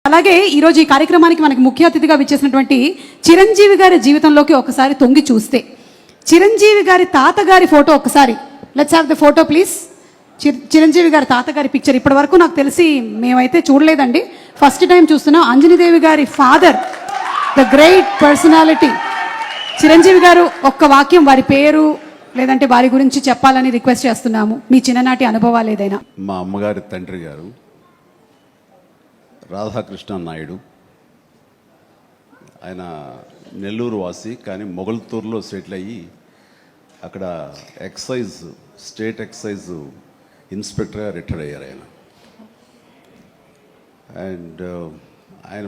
అలాగే ఈరోజు ఈ కార్యక్రమానికి మనకి ముఖ్య అతిథిగా విచ్చేసినటువంటి చిరంజీవి గారి జీవితంలోకి ఒకసారి తొంగి చూస్తే చిరంజీవి గారి తాతగారి ఫోటో ఒకసారి let's have the photo please. Chiranjeevi గారి తాతగారి పిక్చర్ ఇప్పటి వరకు నాకు తెలిసి మేమైతే చూడలేదండి, ఫస్ట్ టైం చూస్తున్నాం. అంజనీదేవి గారి father, the great personality Chiranjeevi గారు. ఒక్క వాక్యం వారి పేరు లేదంటే వారి గురించి చెప్పాలని రిక్వెస్ట్ చేస్తున్నాము, మీ చిన్ననాటి అనుభవాలు ఏదైనా. మా అమ్మగారి తండ్రి గారు రాధాకృష్ణ నాయుడు. ఆయన నెల్లూరు వాసి, కానీ మొగల్తూరులో సెటిల్ అయ్యి అక్కడ స్టేట్ ఎక్సైజ్ ఇన్స్పెక్టర్గా రిటైర్ అయ్యారు ఆయన. అండ్ ఆయన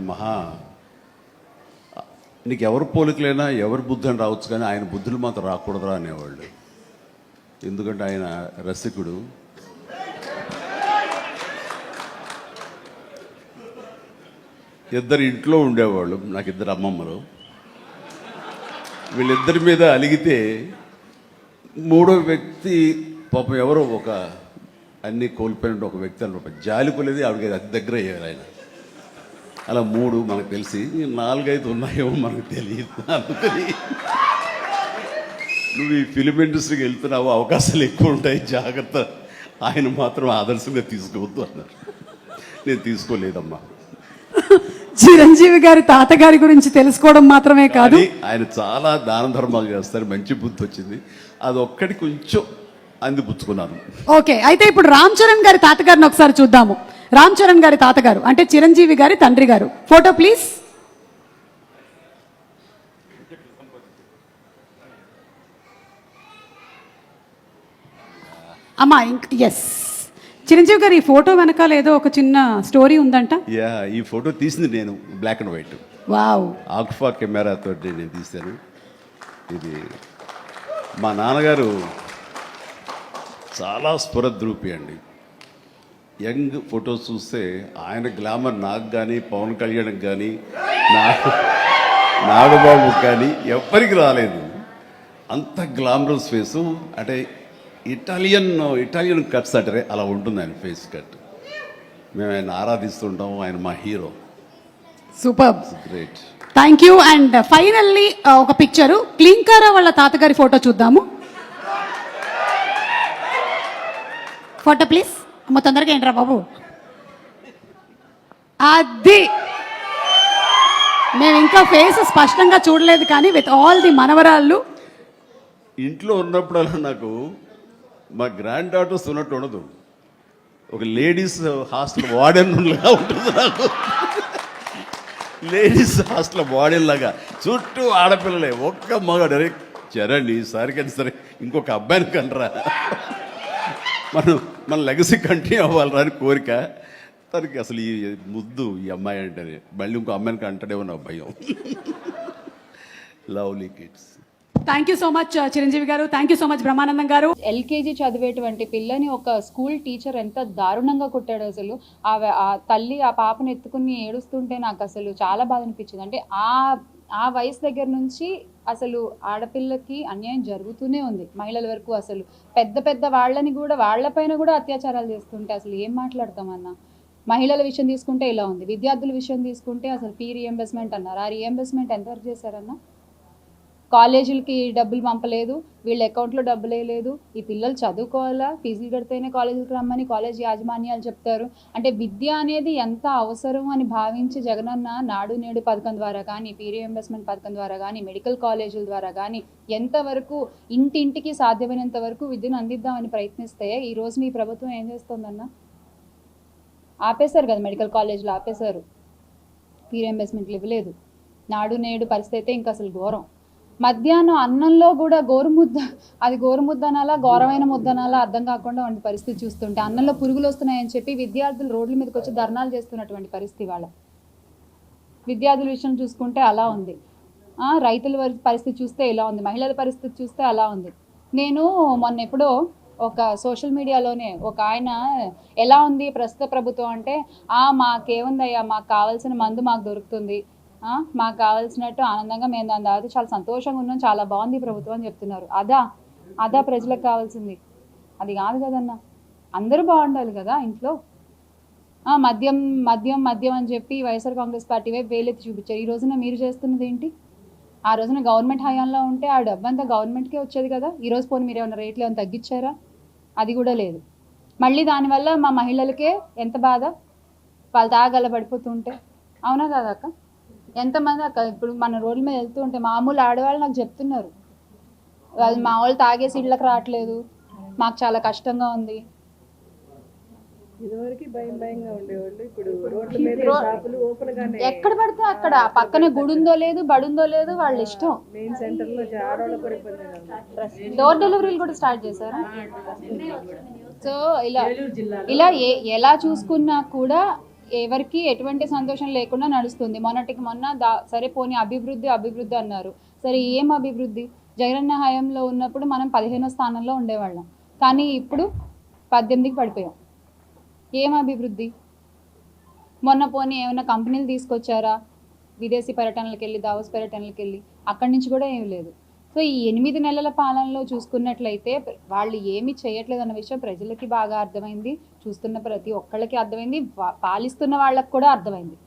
నీకు ఎవరు పోలికలైనా ఎవరి బుద్ధి అని రావచ్చు, కానీ ఆయన బుద్ధులు మాత్రం రాకూడదురా అనేవాళ్ళు. ఎందుకంటే ఆయన రసికుడు. ఇద్దరు ఇంట్లో ఉండేవాళ్ళు, నాకు ఇద్దరు అమ్మమ్మలు. వీళ్ళిద్దరి మీద అలిగితే మూడో వ్యక్తి పాపం ఎవరో ఒక అన్నీ కోల్పోయినట్టు ఒక వ్యక్తి అనమాట, జాలిపోలేదు, ఆవిడకి అతి దగ్గర అయ్యారు ఆయన. అలా మూడు మనకు తెలిసి 4-5 ఉన్నాయేమో మనకు తెలియదు. అందుకని నువ్వు ఈ ఫిలిం ఇండస్ట్రీకి వెళ్తున్నావు, అవకాశాలు ఎక్కువ ఉంటాయి, జాగ్రత్త, ఆయన మాత్రం ఆదర్శంగా తీసుకోవద్దు అన్నారు. నేను తీసుకోలేదమ్మా. చిరంజీవి గారి తాతగారి గురించి తెలుసుకోవడం మాత్రమే కాదు, ఆయన చాలా దాన ధర్మాలు చేస్తారు, మంచి బుద్ధి వచ్చింది, అది ఒక్కటి కొంచెం అందిపుచ్చుకున్నాను. ఓకే, అయితే ఇప్పుడు రామ్ చరణ్ గారి తాతగారిని ఒకసారి చూద్దాము. రామ్ చరణ్ గారి తాతగారు అంటే చిరంజీవి గారి తండ్రి గారు. Photo please. అమ్మా ఎస్, చిరంజీవి గారు ఈ ఫోటో వెనకాల ఏదో ఒక చిన్న స్టోరీ ఉందంట. ఈ ఫోటో తీసింది నేను, బ్లాక్ అండ్ వైట్. వావ్. ఆక్ఫా కెమెరాతో నేను తీశాను. ఇది మా నాన్నగారు చాలా స్ఫురద్రూపి అండి. యంగ్ ఫొటోస్ చూస్తే ఆయన గ్లామర్ నాకు కానీ, పవన్ కళ్యాణ్కి కానీ, నాగబాబుకి కానీ ఎవ్వరికి రాలేదు. అంత గ్లామరస్ ఫేసు, అంటే ఇటాలియన్ కట్స్ అంటారే అలా ఉంటుంది ఆయన ఫేస్ కట్. మేము ఆయన ఆరాధిస్తుంటాం, ఆయన మా hero. Super, great, thank you. And finally ఒక పిక్చరు, క్లింకారా వాళ్ళ తాతగారి ఫోటో చూద్దాము. Photo please. అమ్మ తొందరగా ఏంట్రా బాబు, అది మేము ఇంకా ఫేస్ స్పష్టంగా చూడలేదు, కానీ విత్ ఆల్ ది మనవరాళ్ళు ఇంట్లో ఉన్నప్పుడల్లా నాకు మా గ్రాండ్ డాటర్స్ ఉన్నట్టు ఉండదు, ఒక లేడీస్ హాస్టల్ వార్డెన్లాగా ఉంటుంది నాకు. లేడీస్ హాస్టల్ వార్డెన్ లాగా, చుట్టూ ఆడపిల్లలే, ఒక్క మగాడు. అరే చరణ్ ఈసారి కానీ సరే ఇంకొక అబ్బాయిని కంటరా, మన లెగసీ కంటిన్యూ అవ్వాలరా అని కోరిక. తనకి అసలు ఈ ముద్దు ఈ అమ్మాయి అంటేనే, మళ్ళీ ఇంకో అమ్మాయిని అంటాడేమో నా భయం. Lovely kids. Thank you so much Chiranjeevi garu, thank you so much Brahmanandam garu. LKG చదివేటువంటి పిల్లని ఒక స్కూల్ టీచర్ ఎంత దారుణంగా కొట్టాడు అసలు. ఆ తల్లి ఆ పాపను ఎత్తుకుని ఏడుస్తుంటే నాకు అసలు చాలా బాధ అనిపించింది. అంటే ఆ వయసు దగ్గర నుంచి అసలు ఆడపిల్లకి అన్యాయం జరుగుతూనే ఉంది. మహిళల వరకు అసలు పెద్ద వాళ్ళని కూడా, వాళ్ళపైన కూడా అత్యాచారాలు చేస్తుంటే అసలు ఏం మాట్లాడతామన్నా. మహిళల విషయం తీసుకుంటే ఇలా ఉంది, విద్యార్థుల విషయం తీసుకుంటే అసలు ఫీ రీఎంబర్స్మెంట్ అన్నారు. ఆ రీఎంబర్స్మెంట్ ఎంతవరకు చేశారన్నా? కాలేజీలకి డబ్బులు పంపలేదు, వీళ్ళ అకౌంట్లో డబ్బులు వేయలేదు. ఈ పిల్లలు చదువుకోవాలా, ఫీజులు కడితేనే కాలేజీకి రమ్మని కాలేజీ యాజమాన్యాలు చెప్తారు. అంటే విద్య అనేది ఎంత అవసరం అని భావించి జగనన్న నాడు నేడు పథకం ద్వారా కానీ, ఫీ రీఎంబర్స్మెంట్ పథకం ద్వారా కానీ, మెడికల్ కాలేజీల ద్వారా కానీ ఎంతవరకు ఇంటింటికి సాధ్యమైనంత వరకు విద్యను అందిద్దామని ప్రయత్నిస్తే ఈ రోజు మీ ప్రభుత్వం ఏం చేస్తుందన్న? ఆపేశారు కదా, మెడికల్ కాలేజీలు ఆపేశారు, ఫీ రీఎంబర్స్మెంట్లు ఇవ్వలేదు. నాడు నేడు పరిస్థితి అయితే ఇంకా అసలు ఘోరం. మధ్యాహ్నం అన్నంలో కూడా గోరుముద్ద, అది గోరుముద్ద అనాలా ఘోరమైన ముద్ద అనాలా అర్థం కాకుండా ఉండే పరిస్థితి చూస్తుంటే, అన్నంలో పురుగులు వస్తున్నాయని చెప్పి విద్యార్థులు రోడ్ల మీదకి వచ్చి ధర్నాలు చేస్తున్నటువంటి పరిస్థితి వాళ్ళ. విద్యార్థుల విషయం చూసుకుంటే అలా ఉంది, రైతుల పరిస్థితి చూస్తే ఇలా ఉంది, మహిళల పరిస్థితి చూస్తే అలా ఉంది. నేను మొన్న ఎప్పుడో ఒక సోషల్ మీడియాలోనే ఒక ఆయన ఎలా ఉంది ప్రస్తుత ప్రభుత్వం అంటే, మాకేముందయ్యా, మాకు కావాల్సిన మందు మాకు దొరుకుతుంది, మాకు కావాల్సినట్టు ఆనందంగా మేము దాని తర్వాత చాలా సంతోషంగా ఉన్నాం, చాలా బాగుంది ప్రభుత్వం అని చెప్తున్నారు. అదా ప్రజలకు కావాల్సింది? అది కాదు కదన్నా, అందరూ బాగుండాలి కదా ఇంట్లో. మద్యం మద్యం మద్యం అని చెప్పి వైఎస్ఆర్ కాంగ్రెస్ పార్టీ వైపు వేలెత్తి చూపించారు. ఈ రోజున మీరు చేస్తున్నది ఏంటి? ఆ రోజున గవర్నమెంట్ హయాంలో ఉంటే ఆ డబ్బు అంతా గవర్నమెంట్కే వచ్చేది కదా. ఈరోజు పోనీ మీరు ఏమైనా రేట్లు ఏమైనా తగ్గించారా? అది కూడా లేదు. మళ్ళీ దానివల్ల మా మహిళలకే ఎంత బాధ, వాళ్ళు తాగల పడిపోతుంటే. అవునా కదా అక్క? ఎంతమంది అక్క ఇప్పుడు మన రోడ్ల మీద వెళ్తూ ఉంటే మామూలు ఆడవాళ్ళు నాకు చెప్తున్నారు, వాళ్ళు మా వాళ్ళు తాగేసి ఇళ్ళకి రావట్లేదు, మాకు చాలా కష్టంగా ఉంది. ఎక్కడ పడితే అక్కడ పక్కన గుడి ఉందో లేదు, బడుందో లేదు, వాళ్ళ ఇష్టం. డోర్ డెలివరీలు కూడా స్టార్ట్ చేశారు. సో ఇలా ఎలా చూసుకున్నా కూడా ఎవరికి ఎటువంటి సంతోషం లేకుండా నడుస్తుంది. మొన్నటికి మొన్న సరే పోనీ అభివృద్ధి అన్నారు. సరే ఏం అభివృద్ధి? జగనన్న హయాంలో ఉన్నప్పుడు మనం 15వ స్థానంలో ఉండేవాళ్ళం, కానీ ఇప్పుడు 18కి పడిపోయాం. ఏం అభివృద్ధి? మొన్న పోనీ ఏమైనా కంపెనీలు తీసుకొచ్చారా? విదేశీ పర్యటనలకు వెళ్ళి, దావోస్ పర్యటనలకు వెళ్ళి, అక్కడి నుంచి కూడా ఏమీ లేదు. సో ఈ 8 నెలల పాలనలో చూసుకున్నట్లయితే వాళ్ళు ఏమీ చేయట్లేదు అన్న విషయం ప్రజలకి బాగా అర్థమైంది, చూస్తున్న ప్రతి ఒక్కళ్ళకి అర్థమైంది, పాలిస్తున్న వాళ్ళకి కూడా అర్థమైంది.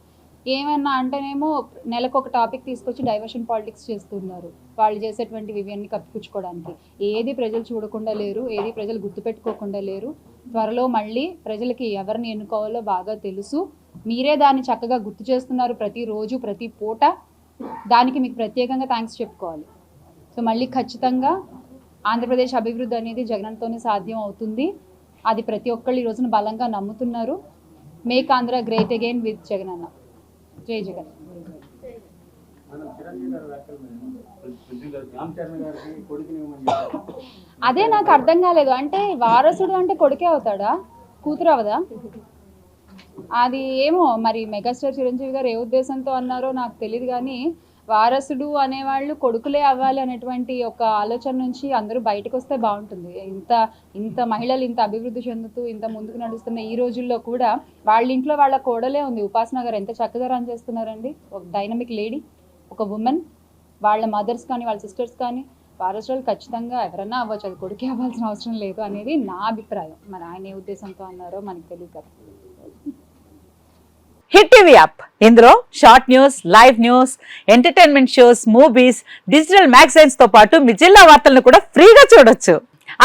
ఏమన్నా అంటేనేమో నెలకు ఒక టాపిక్ తీసుకొచ్చి డైవర్షన్ పాలిటిక్స్ చేస్తున్నారు, వాళ్ళు చేసేటువంటి వివన్నీ కప్పిపుచ్చుకోవడానికి. ఏది ప్రజలు చూడకుండా లేరు, ఏది ప్రజలు గుర్తుపెట్టుకోకుండా లేరు. త్వరలో మళ్ళీ ప్రజలకి ఎవరిని ఎన్నుకోవాలో బాగా తెలుసు. మీరే దాన్ని చక్కగా గుర్తు చేస్తున్నారు ప్రతిరోజు, ప్రతి పూట. దానికి మీకు ప్రత్యేకంగా థ్యాంక్స్ చెప్పుకోవాలి. సో మళ్ళీ ఖచ్చితంగా ఆంధ్రప్రదేశ్ అభివృద్ధి అనేది జగన్తోనే సాధ్యం అవుతుంది. అది ప్రతి ఒక్కళ్ళు ఈ రోజున బలంగా నమ్ముతున్నారు. Make Andhra great again with Jagan అన్న. జై జగన్. అదే నాకు అర్థం కాలేదు. అంటే వారసుడు అంటే కొడుకే అవుతాడా, కూతురు అవదా? అది ఏమో మరి మెగాస్టార్ చిరంజీవి గారు ఏ ఉద్దేశంతో అన్నారో నాకు తెలియదు, కానీ వారసుడు అనేవాళ్ళు కొడుకులే అవ్వాలి అనేటువంటి ఒక ఆలోచన నుంచి అందరూ బయటకు వస్తే బాగుంటుంది. ఇంత మహిళలు ఇంత అభివృద్ధి చెందుతూ ఇంత ముందుకు నడుస్తున్న ఈ రోజుల్లో కూడా వాళ్ళ ఇంట్లో వాళ్ళ కోడలే ఉంది. ఉపాసన గారు ఎంత చక్కగా రన్ చేస్తున్నారండి, ఒక డైనమిక్ లేడీ, ఒక ఉమెన్. వాళ్ళ మదర్స్ కానీ వాళ్ళ సిస్టర్స్ కానీ వారసులు ఖచ్చితంగా ఎవరన్నా అవ్వచ్చు, అది కొడుకే అవ్వాల్సిన అవసరం లేదు అనేది నా అభిప్రాయం. మరి ఆయన ఏ ఉద్దేశంతో అన్నారో మనకు తెలియదు కదా. హిట్ టీవీ యాప్, ఇందులో short news, live news, entertainment shows, movies, digital magazines తో పాటు మీ జిల్లా వార్తలను కూడా ఫ్రీగా చూడొచ్చు.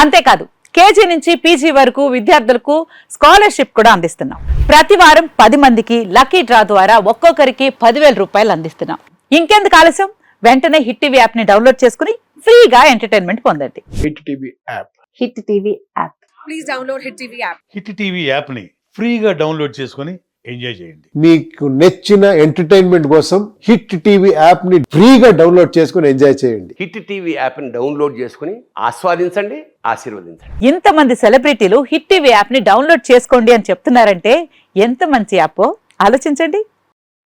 అంతేకాదు కేజీ నుంచి పీజీ వరకు విద్యార్థులకు స్కాలర్షిప్ కూడా అందిస్తున్నాం. ప్రతి వారం 10 మందికి లక్కీ డ్రా ద్వారా ఒక్కొక్కరికి 10,000 రూపాయలు అందిస్తున్నాం. ఇంకెందుకు ఆలస్యం, వెంటనే హిట్ టీవీ యాప్ ని డౌన్లోడ్ చేసుకుని ఫ్రీగా ఎంటర్టైన్మెంట్ పొందండి. Hit TV app. Hit TV app. Please download hit TV app. Hit TV app ని ఫ్రీగా డౌన్లోడ్ చేసుకుని ఎంజాయ్ చేయండి. మీకు నచ్చిన ఎంటర్టైన్మెంట్ కోసం హిట్ టీవీ యాప్ ని ఫ్రీగా డౌన్లోడ్ చేసుకుని ఎంజాయ్ చేయండి. హిట్ టీవీ యాప్ ని డౌన్లోడ్ చేసుకుని ఆస్వాదించండి, ఆశీర్వదించండి. ఇంతమంది సెలబ్రిటీలు హిట్ టీవీ యాప్ ని డౌన్లోడ్ చేసుకోండి అని చెప్తున్నారంటే ఎంత మంచి యాప్ ఆలోచించండి.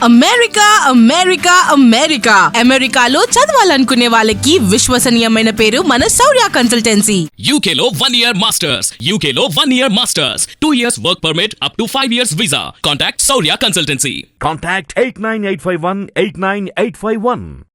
అమెరికా అమెరికా అమెరికా అమెరికాలో చదవాలనుకునే వాళ్ళకి విశ్వసనీయమైన పేరు మన శౌర్య కన్సల్టెన్సీ. UK లో 1 year masters. UK లో 1 year masters. 2 years work permit up to 5 years visa. Contact Saurya Consultancy. Contact 89851 89851.